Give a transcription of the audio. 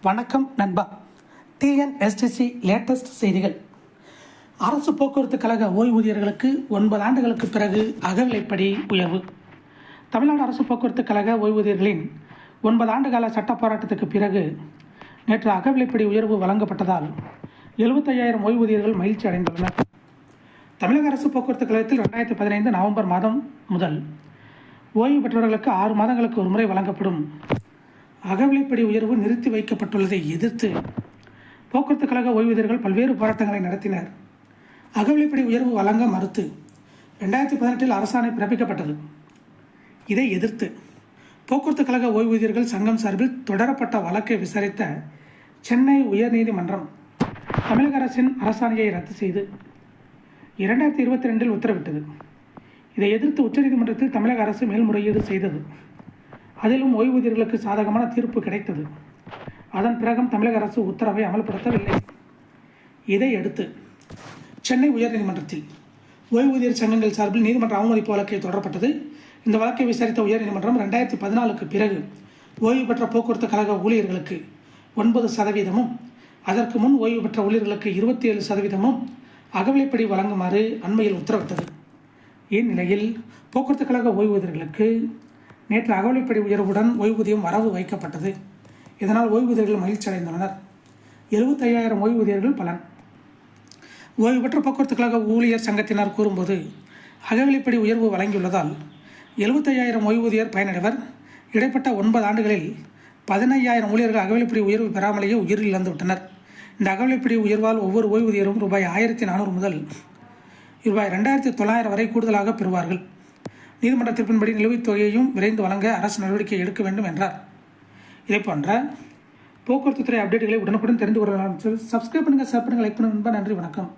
வணக்கம் நண்பா. TNSTC latest செய்திகள். அரசு போக்குவரத்து கழக ஓய்வூதியர்களுக்கு 9 ஆண்டுகளுக்கு பிறகு அகவிலைப்படி உயர்வு. தமிழ்நாடு அரசு போக்குவரத்து கழக ஓய்வூதியர்களின் 9 ஆண்டுகால சட்ட போராட்டத்துக்கு பிறகு நேற்று அகவிலைப்படி உயர்வு வழங்கப்பட்டதால் 75,000 ஓய்வூதியர்கள் மகிழ்ச்சி அடைந்துள்ளனர். தமிழக அரசு போக்குவரத்து கழகத்தில் 2015 நவம்பர் மாதம் முதல் ஓய்வு பெற்றவர்களுக்கு 6 மாதங்களுக்கு ஒரு முறை வழங்கப்படும் அகவிலைப்படி உயர்வு நிறுத்தி வைக்கப்பட்டுள்ளதை எதிர்த்து போக்குவரத்து கழக ஓய்வூதியர்கள் பல்வேறு போராட்டங்களை நடத்தினர். அகவிலைப்படி உயர்வு வழங்க மறுத்து 2018 அரசாணை பிறப்பிக்கப்பட்டது. இதை எதிர்த்து போக்குவரத்து கழக ஓய்வூதியர்கள் சங்கம் சார்பில் தொடரப்பட்ட வழக்கை விசாரித்த சென்னை உயர்நீதிமன்றம் தமிழக அரசின் அரசாணையை ரத்து செய்து 2022 உத்தரவிட்டது. இதை எதிர்த்து உச்சநீதிமன்றத்தில் தமிழக அரசு மேல்முறையீடு செய்தது. அதிலும் ஓய்வூதியர்களுக்கு சாதகமான தீர்ப்பு கிடைத்தது. அதன் பிறகும் தமிழக அரசு உத்தரவை அமல்படுத்தவில்லை. இதையடுத்து சென்னை உயர்நீதிமன்றத்தில் ஓய்வூதியர் சங்கங்கள் சார்பில் நீதிமன்ற அவமதிப்பு வழக்கை தொடரப்பட்டது. இந்த வழக்கை விசாரித்த உயர்நீதிமன்றம் 2014 பிறகு ஓய்வு பெற்ற போக்குவரத்து கழக ஊழியர்களுக்கு 9% அதற்கு முன் ஓய்வு பெற்ற ஊழியர்களுக்கு 27% அகவிலைப்படி வழங்குமாறு அண்மையில் உத்தரவிட்டது. இந்நிலையில் போக்குவரத்து கழக ஓய்வூதியர்களுக்கு நேற்று அகவிலைப்படி உயர்வுடன் ஓய்வூதியம் வரவு வைக்கப்பட்டது. இதனால் ஓய்வூதியர்கள் மகிழ்ச்சி அடைந்துள்ளனர். 75,000 ஓய்வூதியர்கள் பலன். ஓய்வு பெற்ற போக்குவரத்து கழக ஊழியர் சங்கத்தினர் கூறும்போது, அகவிலைப்படி உயர்வு வழங்கியுள்ளதால் 75,000 ஓய்வூதியர் பயனடைவர். இடைப்பட்ட 9 ஆண்டுகளில் 15,000 ஊழியர்கள் அகவிலைப்படி உயர்வு பெறாமலேயே உயிரிழந்து விட்டனர். இந்த அகவிலைப்படி உயர்வால் ஒவ்வொரு ஓய்வூதியரும் ரூபாய் 1,400 முதல் ரூபாய் 2,900 வரை கூடுதலாக பெறுவார்கள். நீதிமன்ற தீர்ப்பின்படி நிலுவைத் தொகையையும் விரைந்து வழங்க அரசு நடவடிக்கை எடுக்க வேண்டும் என்றார். இதே போன்ற போக்குவரத்து துறை அப்டேட்டுகளை உடனுக்குடன் தெரிந்து கொள்ளலாம். சப்ஸ்கிரைப் பண்ணுங்கள், ஷேர் பண்ணுங்கள், லைக் பண்ணுங்கள். நன்றி, வணக்கம்.